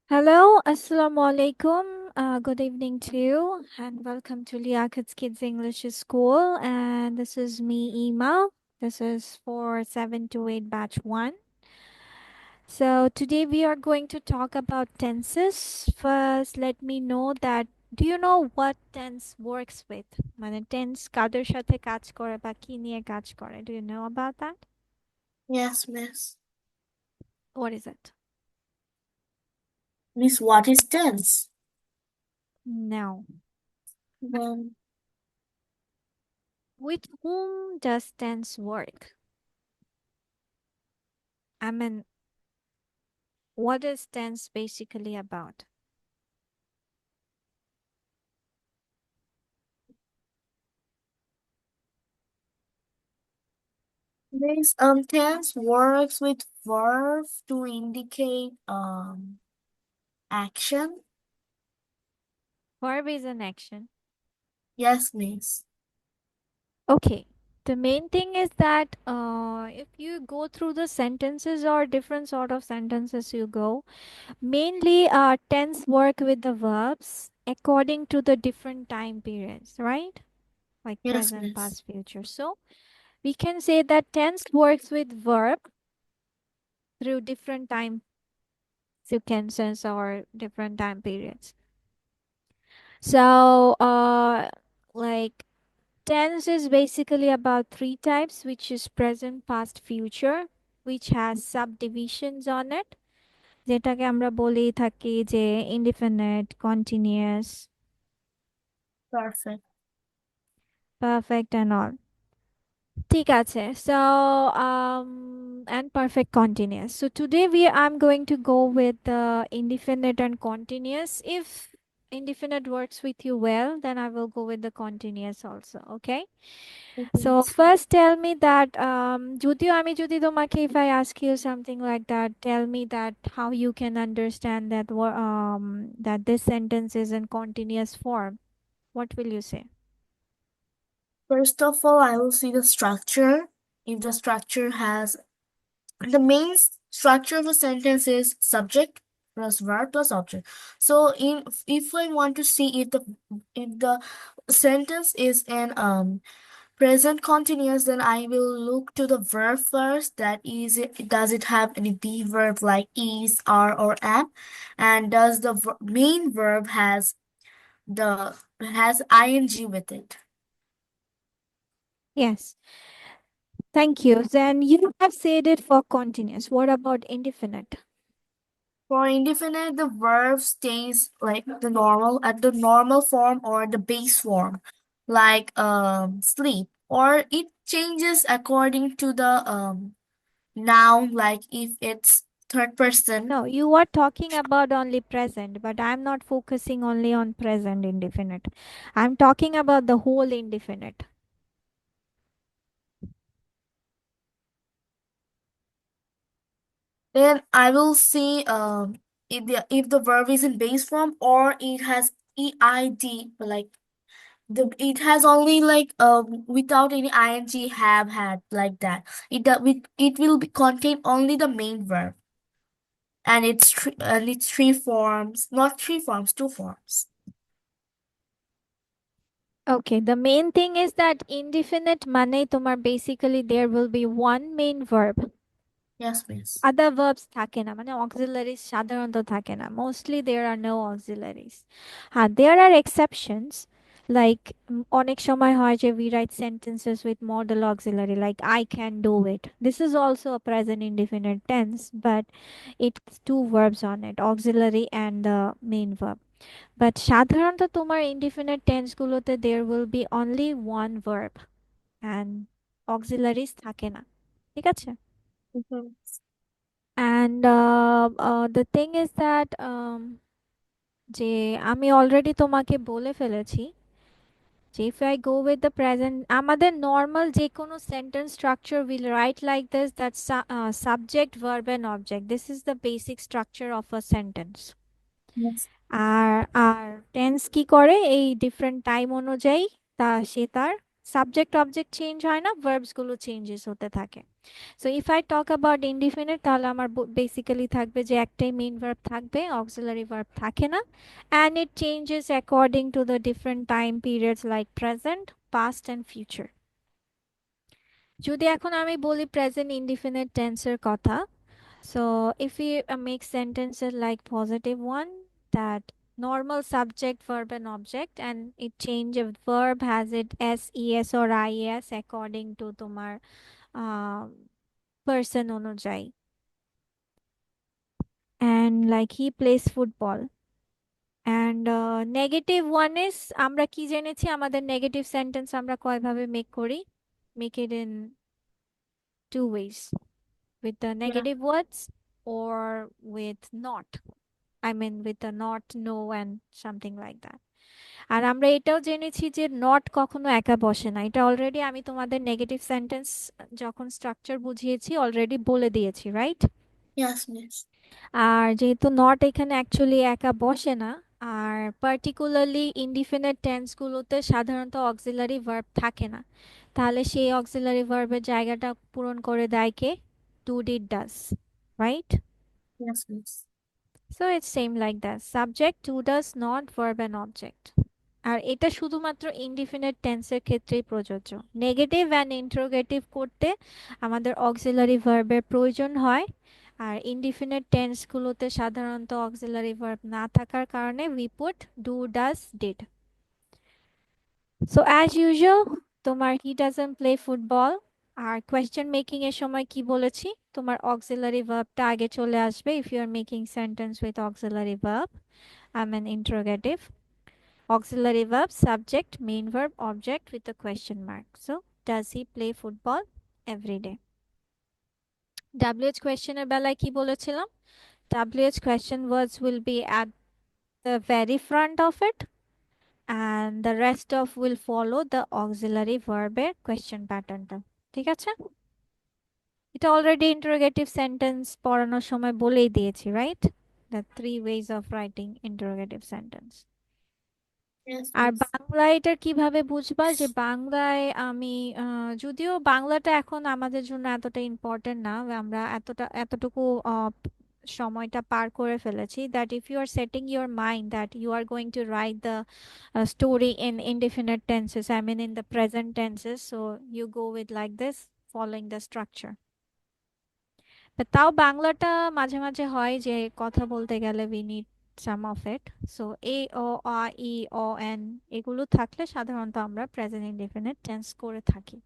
Hello, Assalamu alaikum. Good evening to you, and welcome to Liakat's Kids English School. And this is me, Ema. This is for 7 to 8 batch 1. So, today we are going to talk about tenses. First, let me know that do you know what tense works with? মানে tense কাদের সাথে কাজ করে বা কি নিয়ে কাজ করে? Do you know about that? Yes, miss. What is it? Miss, what is tense? No. Um, With whom does tense work? I mean, what is tense basically about? tense works with verb to indicate action. Verb is an action. Yes, miss. Okay. The main thing is that if you go through the sentences or different sort of sentences you go, mainly tense work with the verbs according to the different time periods, right? Like Yes, present, miss. past, future. So we can say that tense works with verb through different time sequences or different time periods. So like tense is basically about three types, which is present, past, future, which has subdivisions on it. যেটাকে আমরা বলেই থাকি যে indefinite, continuous, Perfect. perfect and all. ঠিক আছে. So and perfect continuous. So today I'm going to go with the indefinite and continuous. If indefinite works with you well, then I will go with the continuous also. Okay. So Mhm. first tell me that যদিও আমি যদি তোমাকে if I ask you something like that, tell me that how you can understand that that this sentence is in continuous form. What will you say? First of all, I will see the structure. If the structure has the structure of a sentence is subject plus verb plus object. So, in if I want to see if the sentence is in present continuous, then I will look to the verb first. That is, does it have any be verb like is, are, or am? And does the main verb has ing with it? Yes. Thank you. Then you have said it for continuous. What about indefinite? For indefinite, the verb stays like the normal at the normal form or the base form, like sleep, or it changes according to the noun, like if it's third person. No, you are talking about only present, but I'm not focusing only on present indefinite. I'm talking about the whole indefinite. Then I will see if the verb is in base form or it has eid, like it has only like without any ing, have, had, like that. It will be contain only the main verb, and it's three forms, not three forms, two forms. Okay, the main thing is that indefinite মানে তোমার basically there will be one main verb. Yes, miss. Other verbs থাকে না মানে auxiliaries সাধারণত থাকে না. Mostly there are no auxiliaries. হ্যাঁ, there are exceptions. Like অনেক সময় হয় যে we write sentences with modal auxiliary like I can do it. This is also a present indefinite tense, but it's two verbs on it, auxiliary and the main verb. But সাধারণত তোমার indefinite tense গুলোতে there will be only one verb and auxiliaries থাকে না। ঠিক আছে? Mhm. And the thing is that যে আমি already তোমাকে বলে ফেলেছি যে if I go with the present আমাদের normal যে কোনো sentence structure will write like this, that subject verb and object, this is the basic structure of a sentence. Yes. আর আর টেন্স কি করে এই ডিফারেন্ট টাইম অনুযায়ী তা সে তার সাবজেক্ট অবজেক্ট চেঞ্জ হয় না, ভার্বস গুলো চেঞ্জেস হতে থাকে। So if I talk about indefinite, তাহলে আমার বেসিক্যালি থাকবে যে একটাই মেইন ভার্ব থাকবে, অক্সিলারি ভার্ব থাকে না, and it changes according to the different time periods like present, past and future. যদি এখন আমি বলি প্রেজেন্ট ইনডিফিনিট টেন্সের কথা, so if we make sentences like positive one, that normal subject verb and object, and it change if verb has it s es or ies according to তোমার person অনুযায়ী, and like he plays football. And negative one is আমরা কি জেনেছি আমাদের negative sentence আমরা কয়ভাবে make করি, make it in two ways, with the Yeah. negative words or with not, I mean with the not, no and something like that. আর আমরা এটাও জেনেছি যে নট কখনো একা বসে না, এটা অলরেডি আমি তোমাদের নেগেটিভ সেন্টেন্স যখন স্ট্রাকচার বুঝিয়েছি অলরেডি বলে দিয়েছি, রাইট? Yes, miss. আর যেহেতু নট এখানে অ্যাকচুয়ালি একা বসে না, আর পার্টিকুলারলি ইনডিফিনিট টেন্সগুলোতে সাধারণত অক্সিলারি ভার্ব থাকে না, তাহলে সেই অক্সিলারি ভার্বের জায়গাটা পূরণ করে দেয় কে? Do did does, right? Yes, miss. So it's same like that, subject, do does, not, verb and object. আর এটা শুধুমাত্র ইনডিফিনিট টেন্সের ক্ষেত্রেই প্রযোজ্য। নেগেটিভ অ্যান্ড ইন্টারোগেটিভ করতে আমাদের অক্সিলারি ভার্বের প্রয়োজন হয়, আর ইনডিফিনিট টেন্সগুলোতে সাধারণত অক্সিলারি ভার্ব না থাকার কারণে we put do does did. So as usual তোমার হি ডাজন্ট প্লে ফুটবল, আর কোয়েশ্চেন মেকিং এর সময় কি বলেছি, তোমার অক্সিলারি ভার্বটা আগে চলে আসবে if you are making sentence with auxiliary verb, I mean interrogative. Auxiliary verb, subject, main verb, object with a question mark. So, does he play football every day? WH question এর বেলায় কি বলেছিলাম? WH question words will be at the very front of it, and the rest of will follow the auxiliary verb এর question pattern টা। ঠিক আছে? এটা already interrogative sentence পড়ানোর সময় বলেই দিয়েছি, right? The three ways of writing interrogative sentence. Yes, আর miss. বাংলায় এটা কিভাবে বুঝবা, যে বাংলায় আমি যদিও বাংলাটা এখন আমাদের জন্য এতটা ইম্পর্টেন্ট না, আমরা এতটুকু সময়টা পার করে ফেলেছি, that if you are setting your mind that you are going to write the story in indefinite tenses, I mean in the present tenses, so you go with like this, following the structure. But তাও বাংলাটা মাঝে মাঝে হয় যে কথা বলতে গেলে we need some of it. So a o a e o n এগুলো থাকলে সাধারণত আমরা প্রেজেন্ট ইনডেফিনিট টেন্স করে থাকি।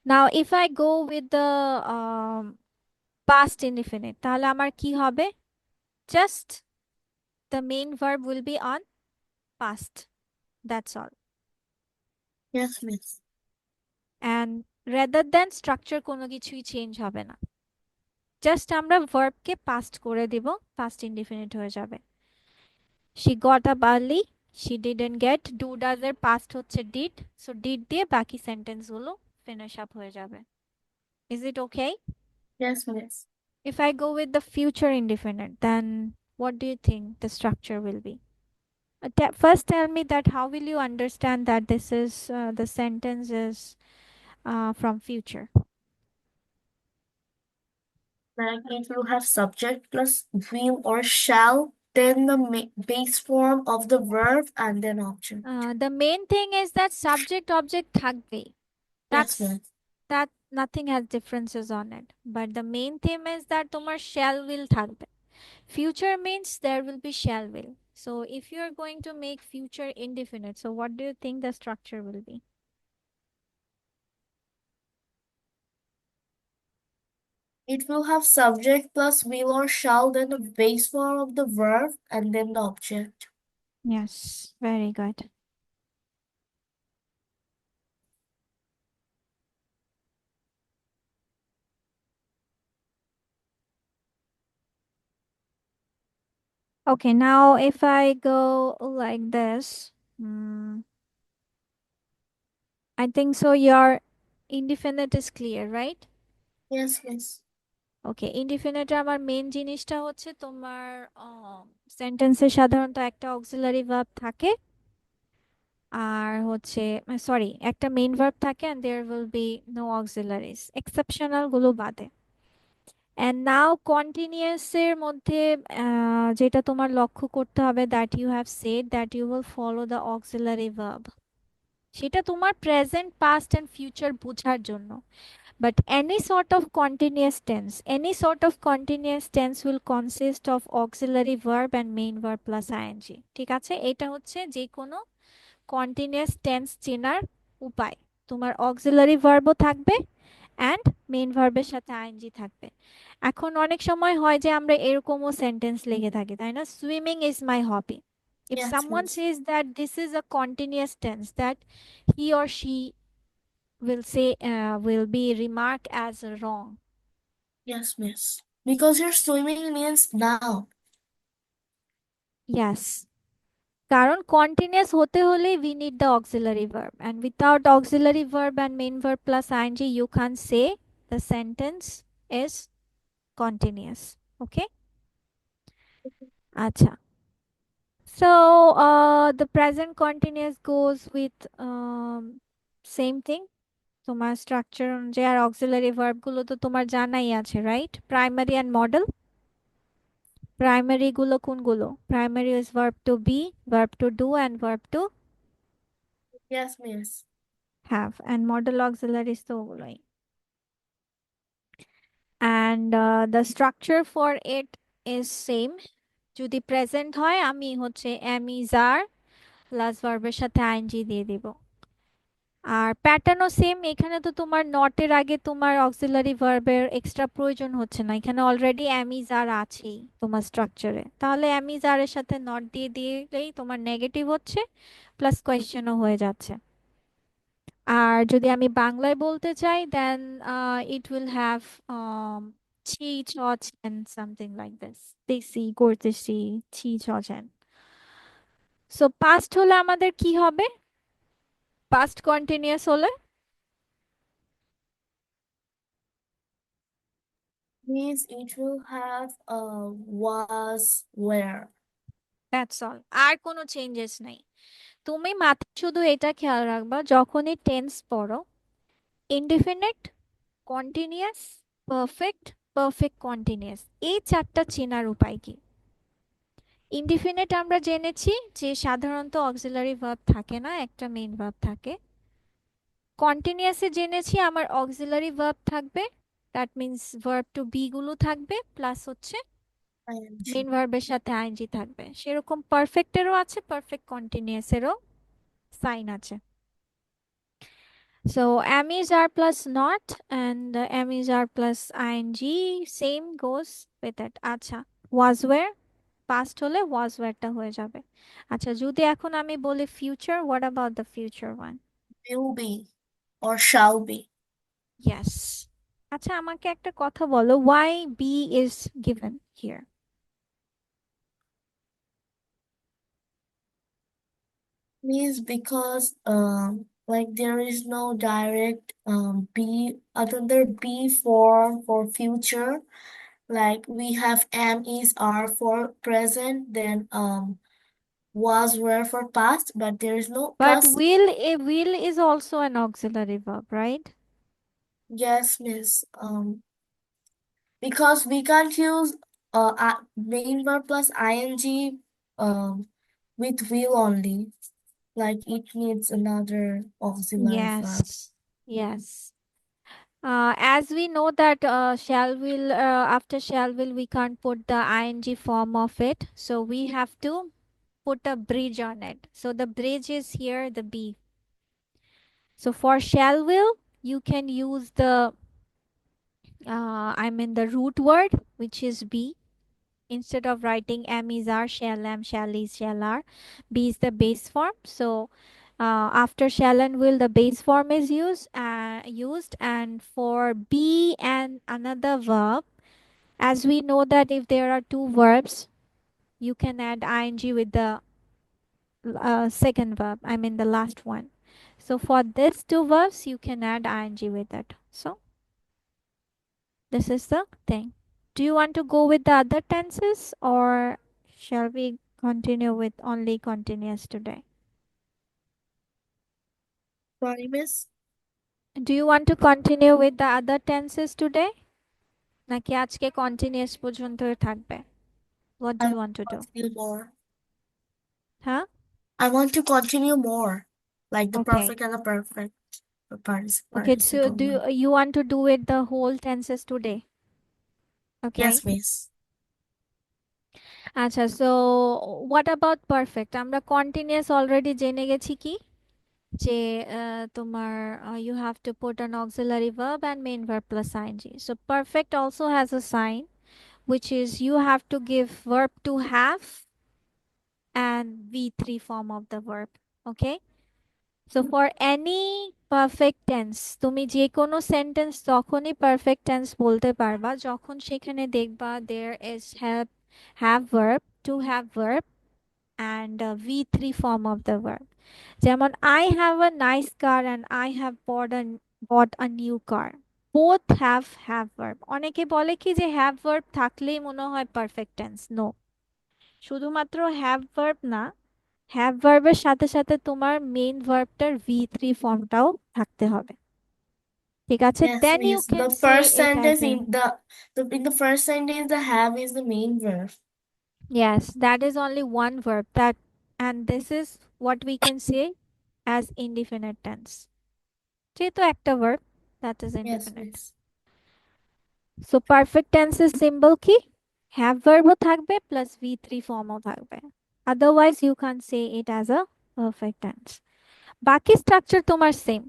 Now if I go with the past indefinite, তাহলে আমার কি হবে? Just the main verb will be on past, that's all. Yes, miss. And rather than structure কোনো কিছুই চেঞ্জ হবে না, জাস্ট আমরা ভার্বকে পাস্ট করে দিব, পাস্ট ইনডেফিনিট হয়ে যাবে। She got up early, she didn't get, do does এর past হচ্ছে did, so did দিয়ে বাকি সেন্টেন্স গুলো ফিনিশ আপ হয়ে যাবে। Is it okay? Yes, miss. If I go with the future indefinite, then what do you think the structure will be? First tell me that how will you understand that this is the sentence is from future? Like it will have subject plus will or shall, then the base form of the verb, and then object. The main thing is that subject object থাকবে, Yes, that's miss. that nothing has differences on it, but the main theme is that তোমার shall will থাকবে। Future means there will be shall will, so if you are going to make future indefinite, so what do you think the structure will be? It will have subject plus will or shall, then the base form of the verb, and then the object. Yes, very good. Okay, now if I go like this, I think so your indefinite is clear, right? Yes, miss. ওকে, ইনডিফিনিটে আমার main জিনিসটা হচ্ছে তোমার সেন্টেন্সে সাধারণত একটা auxiliary verb থাকে, আর হচ্ছে sorry, একটা মেইন ভার্ব থাকে and there will be no auxiliaries, exceptional গুলো বাদে। and now continuous এর মধ্যে যেটা তোমার লক্ষ্য করতে হবে, that you have said that you will follow the auxiliary verb, সেটা তোমার প্রেজেন্ট পাস্ট এন্ড ফিউচার বোঝার জন্য। But any sort of continuous tense will consist of auxiliary verb and main verb plus ing। ঠিক আছে, এটা হচ্ছে যে কোনো কন্টিনিউয়াস টেন্স চেনার উপায়। তোমার অক্সিলারি ভার্বও থাকবে অ্যান্ড মেইন ভার্বের সাথে আইএনজি থাকবে। এখন অনেক সময় হয় যে আমরা এরকমও সেন্টেন্স লিখে থাকি, তাই না? Swimming is my hobby. If Yes, someone miss. says that this is a continuous tense, that he or she will be remarked as wrong. Yes, miss. Because your swimming means now. Yes, কারণ continuous হতে হলে we need the auxiliary verb, and without auxiliary verb and main verb plus ing you can't say the sentence is continuous. Okay, acha. So the present continuous goes with same thing, তোমার structure অনুযায়ী। আর auxiliary verb গুলো তো তোমার জানাই আছে, right? Primary and modal. Primary গুলো কোনগুলো? Primary is verb to be, verb to do and verb to Yes, miss. Have, and modal auxiliaries তো ওগুলোই। And the structure for it is same. যদি প্রেজেন্ট হয় আমি হচ্ছে এম ইজ আর প্লাস ভার্বের সাথে আইএনজি দিয়ে দিব। আর প্যাটার্নও সেম, এখানে তো তোমার নটের আগে তোমার অক্সিলারি ভার্বের এক্সট্রা প্রয়োজন হচ্ছে না, এখানে অলরেডি অ্যামিজ আর আছেই তোমার স্ট্রাকচারে। তাহলে অ্যামিজ আর এর সাথে নট দিয়ে দিলেই তোমার নেগেটিভ হচ্ছে, প্লাস কোয়েশ্চেনও হয়ে যাচ্ছে। আর যদি আমি বাংলায় বলতে চাই দেন ইট উইল হ্যাভ ছি ছ ছেন সামথিং লাইক দিস, দেখছি করতেছি ছি ছ ছেন। সো পাস্ট হলে আমাদের কি হবে? পাস্ট কন্টিনিউয়াস হলে Means it will have was, where. That's all, আর কোনো চেঞ্জেস নাই। তুমি মাথায় শুধু এটা খেয়াল রাখবা, যখনই টেন্স পড়ো, indefinite, continuous, perfect, perfect continuous, এই চারটা চেনার উপায় কি? ইনডিফিনিট আমরা জেনেছি যে সাধারণত অক্সিলারি ভার্ব থাকে না, একটা মেইন ভার্ব থাকে। কন্টিনিউয়াসে জেনেছি আমার অক্সিলারি ভার্ব থাকবে, that means verb to be গুলো থাকবে, প্লাস হচ্ছে মেইন ing. ভার্বের সাথে আইএনজি থাকবে। সেরকম পারফেক্টেরও আছে, পারফেক্ট কন্টিনিউয়াসেরও সাইন আছে। So am is are plus not and am is are plus ing same goes with it. আচ্ছা, was where past হলে was where টা হয়ে যাবে। আচ্ছা, যদি এখন আমি বলি future, what about the future one? Will be or shall be. Yes. আচ্ছা, আমাকে একটা কথা বলো, why be is given here? Means because like there is no direct be other be for future. Like we have am is are for present, then was were for past, but there is no But plus. will is also an auxiliary verb, right? Yes, miss. Because we can't use main verb plus ing with will only. Like it needs another auxiliary verb. Yes. Yes. As we know that after shall will we can't put the ing form of it, so we have to put a bridge on it. So the bridge is here, the be. So for shall will, you can use the the root word, which is be. Instead of writing am is are, shall am, shall is, shall are, be is the base form. So after shall and will, the base form is used, and for be and another verb, as we know that if there are two verbs, you can add ing with the second verb, the last one. So for these two verbs, you can add ing with it. So this is the thing. Do you want to go with the other tenses, or shall we continue with only continuous today? Sorry, miss. Do you want to continue with the other tenses today? নাকি আজকে continuous পর্যন্তই থাকবে? What do I you want want to to do? continue more. Huh? I want to continue more. Like the Okay. perfect and the perfect Okay, so participle do one. you want to do it the whole tenses today? Okay. Yes, miss. আচ্ছা, so what about perfect? আমরা continuous already জেনে গেছি কি যে তোমার you have to put an auxiliary verb and main verb plus ing. So perfect also has a sign which is you have to give verb to have and V3 form of the verb. Okay. So for any perfect tense তুমি যে কোনো sentence তখনই perfect tense বলতে পারবা যখন সেখানে দেখবা there is have verb to have verb and V3 form of the verb. যেমন I have a nice car and I have bought a new car. Both have verb. অনেকে বলে কি যে have verb থাকলেই মনে হয় পারফেক্ট টেন্স। নো, শুধুমাত্র have verb না, হ্যাভ ভার্বের সাথে সাথে তোমার মেইন ভার্বটার V3 ফর্মটাও থাকতে হবে। ঠিক আছে? Yes, then you miss. Can The say first it as sentence এ in the first sentence the have is the main verb. yes, that is only one verb that, and this is what we can say as indefinite tense। যেহেতু একটা verb, that is Yes, indefinite। miss. So perfect tense এর symbol কি? have verb ও থাকবে plus V3 form ও থাকবে, otherwise you can't say it as a perfect tense। বাকি structure তোমার same.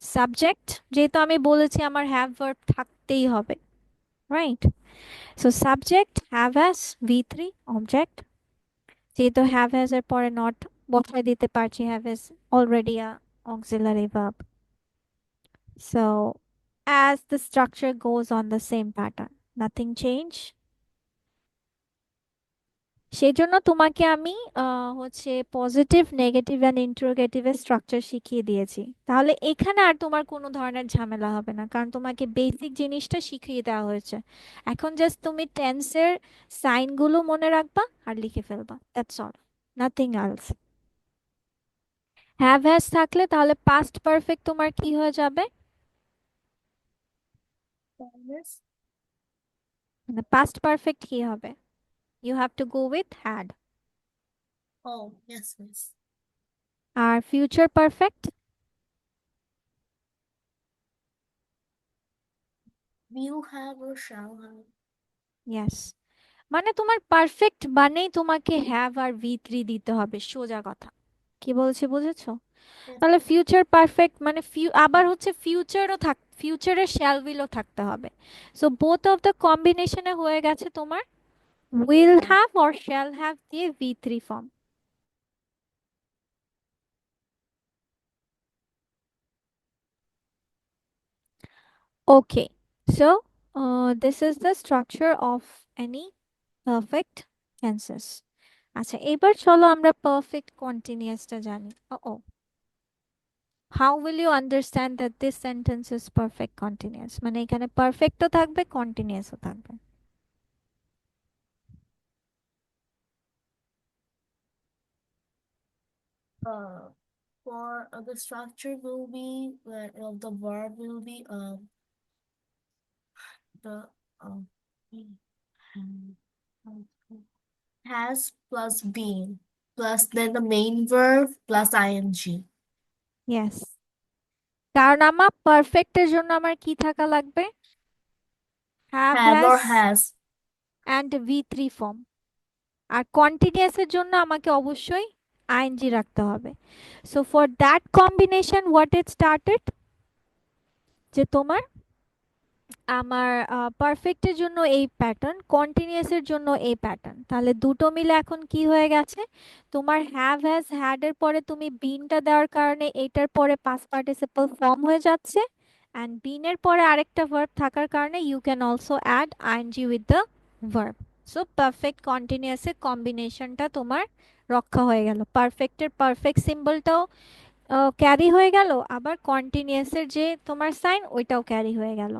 Subject যেহেতু আমি বলেছি আমার হ্যাভ ভার্ব থাকতেই হবে, right? So subject have has V3 object, যেহেতু হ্যাভ হ্যাজ এর পরে নট বসায় দিতে পারছি, have has already a auxiliary verb, so as the structure goes on the same pattern, nothing change। সেজন্য তোমাকে আমি হচ্ছে পজিটিভ, নেগেটিভ অ্যান্ড ইন্টারোগেটিভের স্ট্রাকচার শিখিয়ে দিয়েছি। তাহলে এখানে আর তোমার কোনো ধরনের ঝামেলা হবে না, কারণ তোমাকে বেসিক জিনিসটা শিখিয়ে দেওয়া হয়েছে। এখন জাস্ট তুমি টেন্সের সাইনগুলো মনে রাখবা আর লিখে ফেলবা, that's all, nothing else. Have has থাকলে তাহলে পাস্ট পারফেক্ট তোমার কি হয়ে যাবে? Sorry, miss. মানে পাস্ট পারফেক্ট কি হবে? You have to go with had. Oh, yes, miss. আর future perfect? Will have or shall have. Yes. মানে তোমার পারফেক্ট মানেই তোমাকে হ্যাভ আর V3 দিতে হবে, সোজা কথা। কি বলছি বুঝেছো? Yes. তাহলে ফিউচার পারফেক্ট মানে আবার হচ্ছে ফিউচারও ফিউচারের শ্যাল উইলও থাকতে হবে। সো বোথ অফ দ্য কম্বিনেশনে হয়ে গেছে তোমার will have or shall have দিয়ে V3 form. Okay, so this is the structure of any perfect tenses. আচ্ছা, এবার চলো আমরা পারফেক্ট কন্টিনিউয়াসটা জানি। ও, how will you understand that this sentence is perfect continuous? মানে এখানে পারফেক্টও থাকবে কন্টিনিউয়াসও থাকবে। Uh, for the structure will be the verb will be the um has plus been plus then the main verb plus ing. ইয়েস, কারণ আমার পারফেক্টের জন্য আমার কি থাকা লাগবে? Have Have has or has. And V3 form. আর কন্টিনিউয়াসের জন্য আমাকে অবশ্যই আইএনজি রাখতে হবে। So for that combination what it started, যে তোমার আমার পারফেক্টের জন্য এই প্যাটার্ন, কন্টিনিউয়াসের জন্য এই প্যাটার্ন, তাহলে দুটো মিলে এখন কি হয়ে গেছে? তোমার হ্যাভ হ্যাজ হ্যাড এর পরে তুমি বিনটা দেওয়ার কারণে এটার পরে পাস্ট পার্টিসিপল ফর্ম হয়ে যাচ্ছে, অ্যান্ড বিনের পরে আরেকটা ভার্ব থাকার কারণে you can also add ING with the verb. So perfect কন্টিনিউয়াসের কম্বিনেশনটা তোমার রক্ষা হয়ে গেল, পারফেক্টের পারফেক্ট সিম্বলটাও ক্যারি হয়ে গেল, আবার কন্টিনিউয়াসের যে তোমার সাইন ওইটাও ক্যারি হয়ে গেল।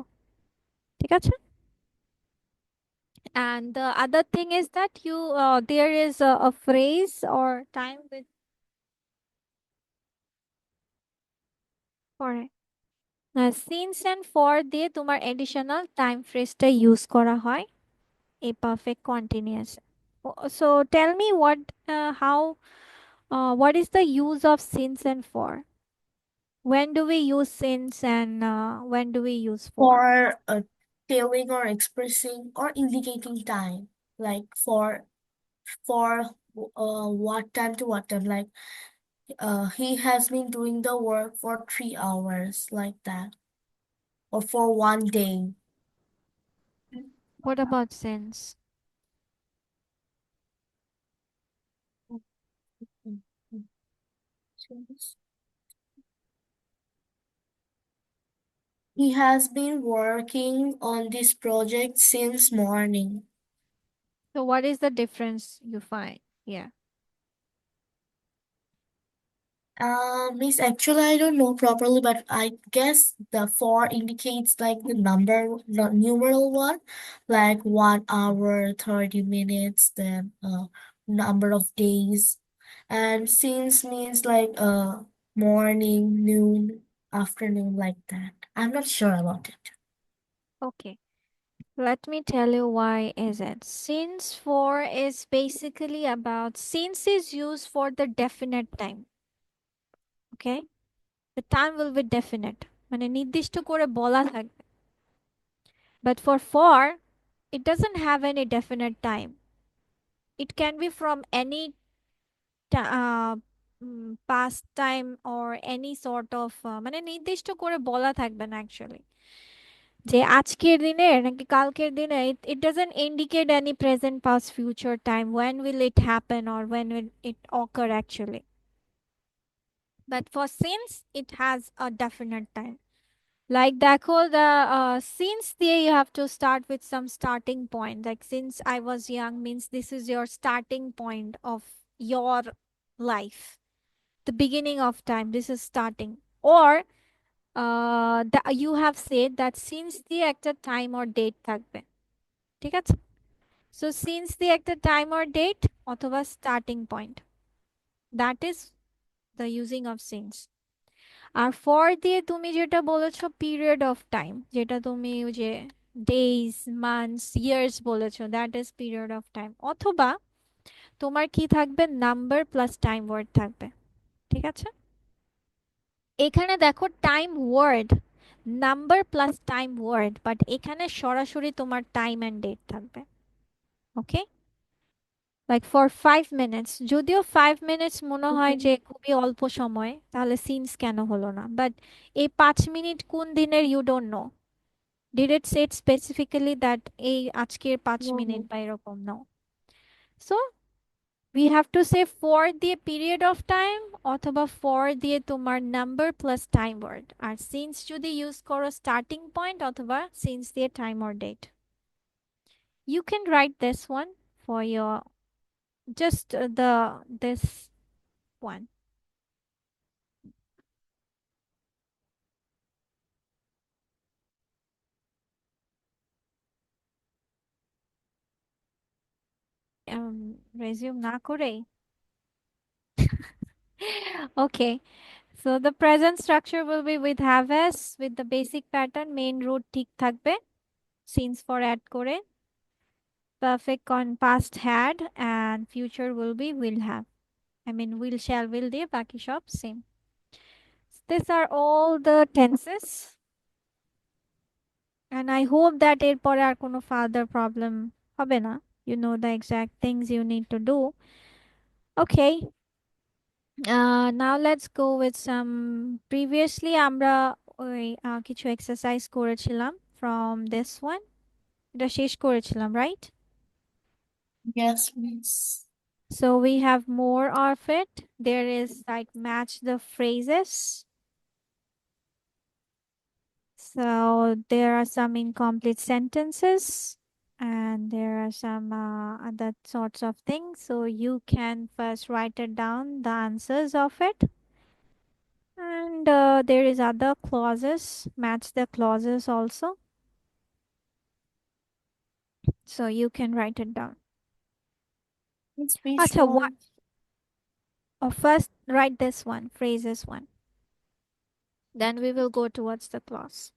ঠিক আছে? And the other thing is that you there is a phrase or time with Correct. Since and for দিয়ে তোমার এডিশনাল টাইম ফ্রেজটা ইউজ করা হয় a perfect continuous. So tell me what is the use of since and for? When do we use since and when do we use for? For telling or expressing or indicating time, like for what time to what time, like he has been doing the work for 3 hours, like that, or for one day. What about since? He has been working on this project since morning. So what is the difference you find? Yeah. Miss, actually, I don't know properly, but I guess the four indicates like the number, the numeral one, like 1 hour, 30 minutes, then number of days. And since means like morning, noon, afternoon, like that. I'm not sure about it. Okay. Let me tell you why is it. Since for is basically about since is used for the definite time. Okay? The time will be definite. মানে নির্দিষ্ট করে বলা থাকবে। But for it doesn't have any definite time. It can be from any past time or any sort of মানে নির্দিষ্ট করে বলা থাকবে না অ্যাকচুয়ালি যে আজকের দিনে নাকি কালকের দিনে it doesn't indicate any present past future time when will it happen or when will it occur actually, but for since it has a definite time. Like দেখো the since there you have to start with some starting point, like since I was young means this is your starting point of your life, the beginning of time, this is starting. Or you have said that since the একটা time or date থাকবে, ঠিক আছে? So since the একটা time or date অথবা starting point, that is the using of since. আর for দিয়ে তুমি যেটা বলেছো পিরিয়ড অফ টাইম, যেটা তুমি ওই যে ডেইজ মান্থস ইয়ার্স বলেছো, that is period of time. অথবা তোমার কি থাকবে, নাম্বার প্লাস টাইম ওয়ার্ড থাকবে, ঠিক আছে? এখানে দেখো time word, number plus time word, but এখানে সরাসরি তোমার টাইম অ্যান্ড ডেট থাকবে। ওকে, লাইক ফর 5 মিনিটস, যদিও 5 মিনিটস মনে হয় Okay. যে খুবই অল্প সময়, তাহলে সিন্স কেন হলো না? বাট এই 5 মিনিট কোন দিনের you don't know, did it say specifically that এই আজকের 5 মিনিট No. বা এরকম? no, so we have to say for দিয়ে period of time অথবা for দিয়ে তোমার number plus time word, আর since যদি ইউজ করো starting point অথবা since দিয়ে time or date. You can write this one for your just the this one. Resume না করেই okay. So the present structure will be with have s with the basic pattern, main root ঠিক থাকবে since for add করে, perfect on past had, and future will be will have, I mean will shall will দিয়ে বাকি সব same. These are all the tenses, and I hope that এরপরে আর কোনো further problem হবে না. You know the exact things you need to do. Okay, now let's go with some previously আমরা ওই কিছু এক্সারসাইজ করেছিলাম from this one, এটা শেষ করেছিলাম, right? Yes, miss. So we have more of it. There is like match the phrases. So there are some incomplete sentences and there are some other sorts of things. So you can first write it down, the answers of it. And there is other clauses, match the clauses also. So you can write it down. It's which Acha, what? one? Or first write this one, phrases one. Then we will go towards the clause.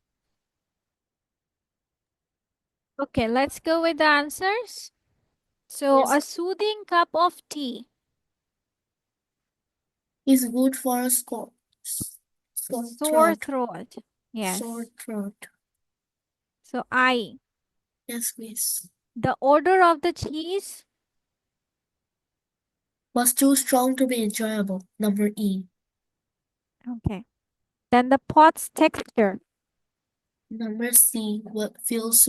Okay, let's go with the answers. So, Yes. a soothing cup of tea. Is good for a sore Sore throat. throat. Sore Yes. throat. So, I. Yes, please. The odor of the cheese. Was too strong to be enjoyable. Number E. Okay. Then the pot's texture. Number C. What feels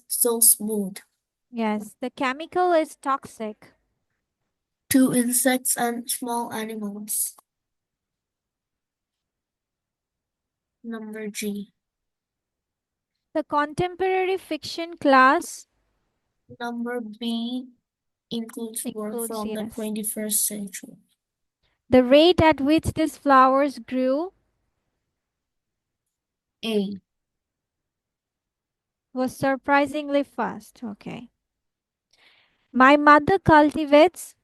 so smooth. Yes. The chemical is toxic. To insects and small animals. Number G. The contemporary fiction class Number B includes work includes, from the yes. 21st century. The rate at which these flowers grew A. was surprisingly fast. Okay. My mother cultivates,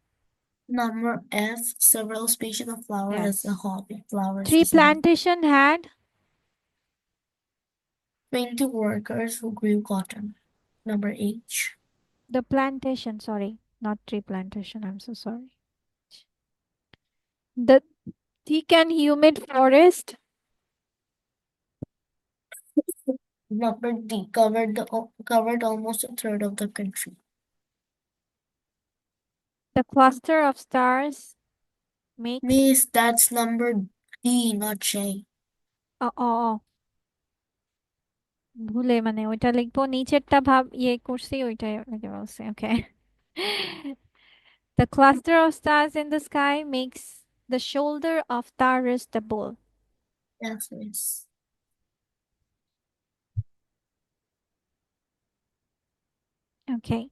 Number F. Several species of flower as a yes. hobby. Flowers Tree as a hobby. plantation had 20 workers who grew cotton. Number H. the plantation, sorry, not tree plantation. I'm so sorry. The thick and humid forest, Number D. Covered almost a third of the country. the cluster of stars makes. Miss, that's number D, not J. ও ভুলে মানে ওইটা লিখবো নিচেরটা ভাব করছি ওইটাই লিখে বলছি ওকে The cluster of stars in the sky makes the shoulder of Taurus the bull. Yes, miss. Okay.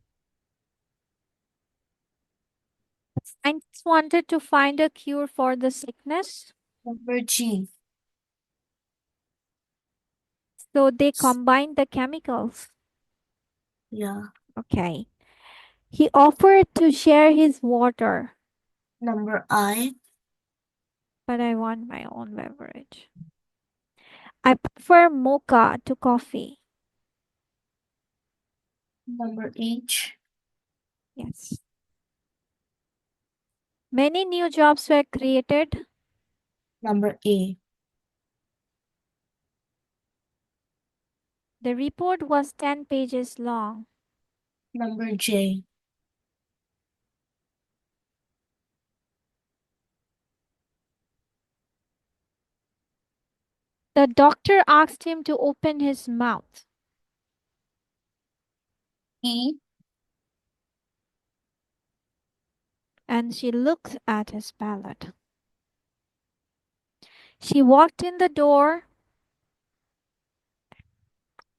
Scientists wanted to find a cure for the sickness, Number G. so they combined the chemicals. Yeah. Okay. He offered to share his water, Number I. but I want my own beverage. I prefer mocha to coffee. Number H. Yes. Many new jobs were created. Number A. The report was 10 pages long. Number J. The doctor asked him to open his mouth, E. and she looked at his palate. She walked in the door.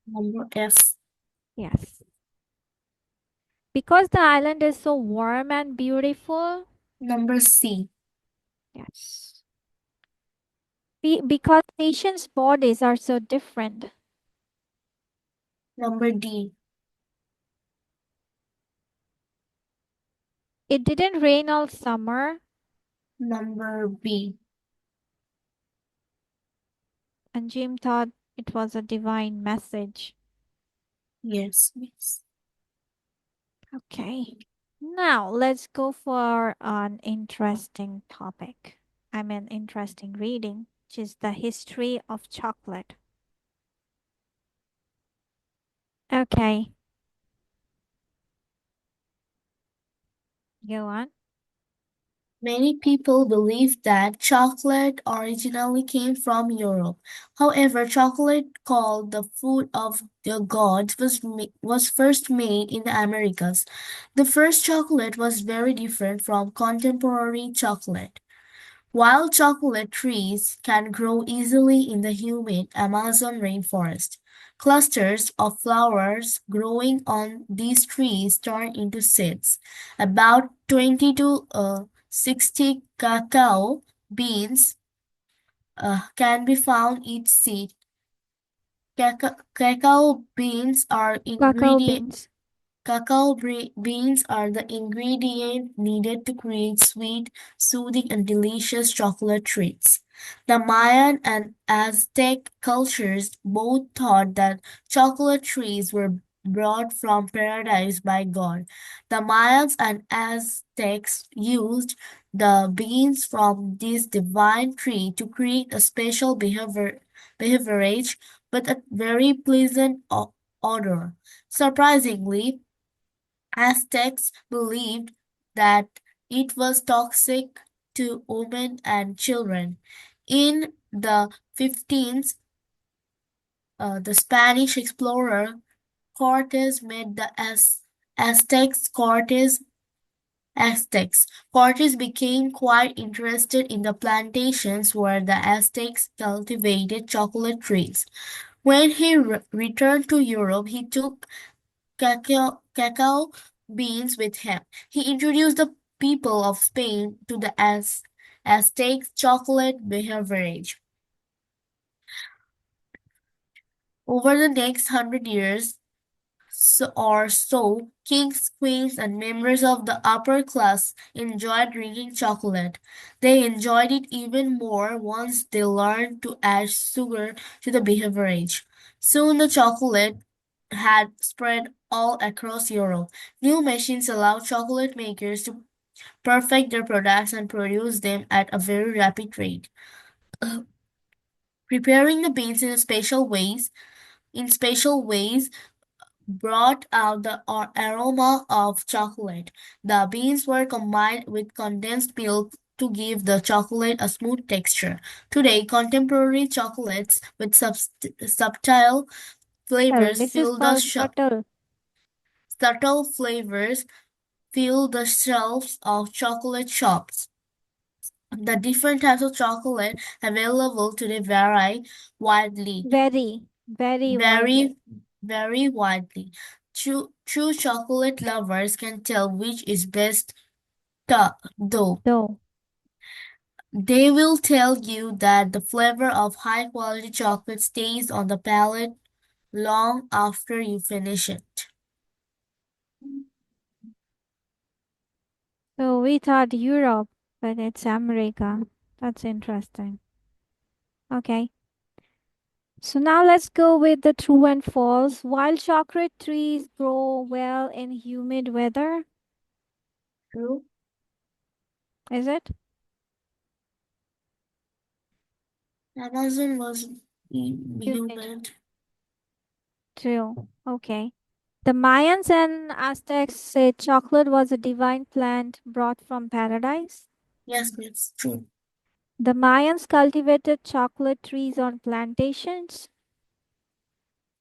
Number F. Yes. Because the island is so warm and beautiful. Number C. Yes. Because patients' bodies are so different. Number D. It didn't rain all summer, Number B. and Jim thought it was a divine message. Yes, miss. Okay. Now let's go for an interesting topic. I mean, interesting reading, which is the history of chocolate. Okay, go on. Many people believe that chocolate originally came from Europe. However, chocolate, called the food of the gods, was first made in the Americas. The first chocolate was very different from contemporary chocolate. Wild chocolate trees can grow easily in the humid Amazon rainforest. Clusters of flowers growing on these trees turn into seeds. About 20 to 60 cacao beans can be found each seed. Cacao beans are Cacao ingredient beans. Beans are the ingredient needed to create sweet, soothing, and delicious chocolate treats. The Mayan and Aztec cultures both thought that chocolate trees were brought from paradise by God. The Mayans and Aztecs used the beans from this divine tree to create a special beverage with a very pleasant odor. Surprisingly, Aztecs believed that it was toxic to women and children. In the 15th, the Spanish explorer Cortes met the Aztecs. Cortes became quite interested in the plantations where the Aztecs cultivated chocolate trees. When he returned to Europe, he took cacao beans with him. He introduced the people of Spain to the Aztec chocolate beverage. Over the next 100 years or so, kings, queens, and members of the upper class enjoyed drinking chocolate. They enjoyed it even more once they learned to add sugar to the beverage. Soon the chocolate had spread all across Europe. New machines allowed chocolate makers to perfect their products and produce them at a very rapid rate. Preparing the beans in special ways brought out the aroma of chocolate. The beans were combined with condensed milk to give the chocolate a smooth texture. Today, contemporary chocolates with subtle Well, flavors this is fill the called subtle subtle flavors fill the shelves of chocolate shops. The different types of chocolate available today widely, very, very widely. very, very widely. True chocolate lovers can tell which is best, though. Though, They will tell you that the flavor of high quality chocolate stays on the palate long after you finish it. so we thought Europe, but it's America. That's interesting. Okay. So now let's go with the true and false. Wild chocolate trees grow well in humid weather. True. Is it? Amazon was Humid. humid. True. Okay. The Mayans and Aztecs said chocolate was a divine plant brought from paradise. Yes, it's true. The Mayans cultivated chocolate trees on plantations.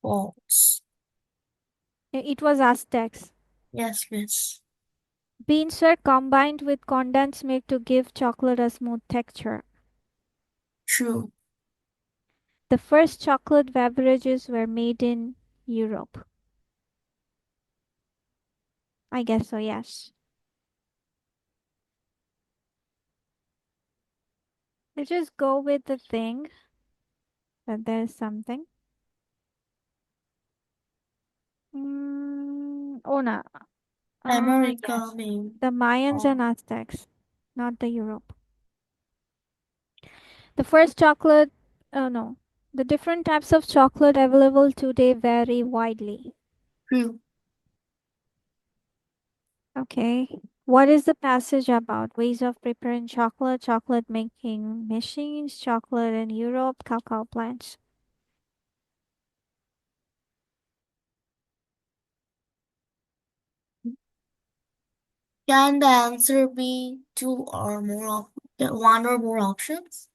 False. It was Aztecs. Yes, miss. Beans were combined with condensed milk to give chocolate a smooth texture. True. The first chocolate beverages were made in Europe. I guess so, yes. Let's just go with the thing that there's something. Oh no. America, Yes. mean. The Mayans and Oh, Aztecs, not the Europe. The first chocolate, oh no. The different types of chocolate available today vary widely. true. Okay. What is the passage about? Ways of preparing chocolate, chocolate making machines, chocolate in Europe, cacao plants. Can the answer be one or more options,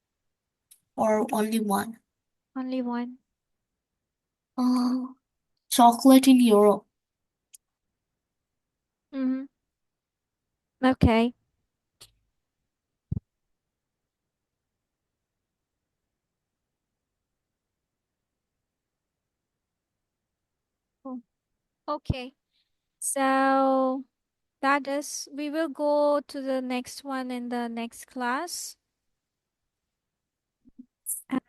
or only one? Only one. Uh, Chocolate in Europe. Mm-hmm. Okay. Oh, okay. So that is, we will go to the next one in the next class.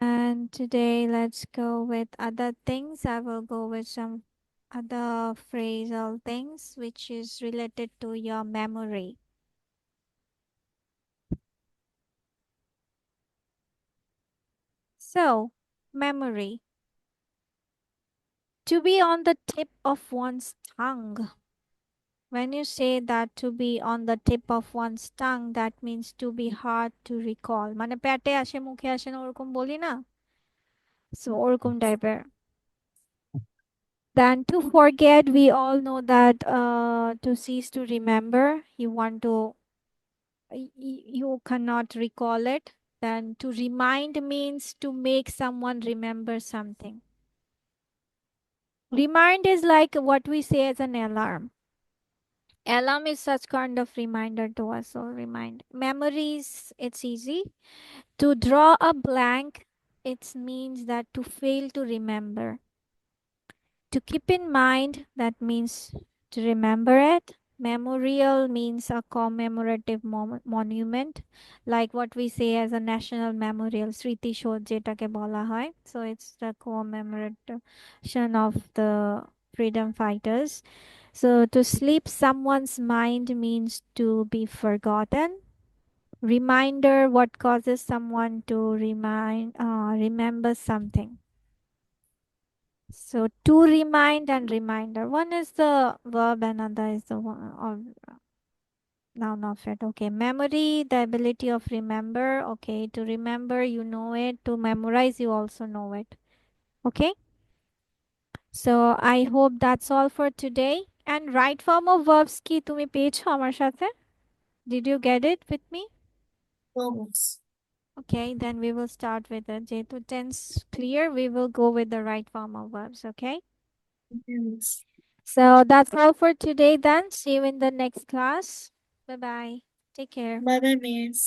And today, let's go with other things. I will go with some other phrasal things which is related to your memory. So, memory. To be on the tip of one's tongue. When you say that to be on the tip of one's tongue, that means to be hard to recall. মানে পেটে আসে মুখে আসে না ওরকম বলি না? So ওরকম টাইপের। Then to forget, we all know that to cease to remember, you want to, you cannot recall it. Then to remind means to make someone remember something. Remind is like what we say as an alarm. Alarm is such kind of reminder to us. So remind. Memories, it's easy. To draw a blank, it means that to fail to remember. To keep in mind, that means to remember it. Memorial means a commemorative monument, like what we say as a national memorial, স্মৃতি সৌধ যেটাকে বলা হয়. So it's the commemoration of the freedom fighters. So to slip someone's mind means to be forgotten. Reminder, what causes someone to remember something. So to remind and reminder. One is the verb, another is the one or noun of it. Okay. Memory, the ability of remember. Okay. To remember, you know it. To memorize, you also know it. Okay. So I hope that's all for today. And right form of verbs কি তুমি পেয়েছো আমার সাথে? Did you get it with me? Almost. Okay, then we will start with the যেহেতু tense clear, we will go with the right form of verbs. Okay. Yes. So that's all for today then. See you in the next class. Bye bye. Take care. Bye bye, miss.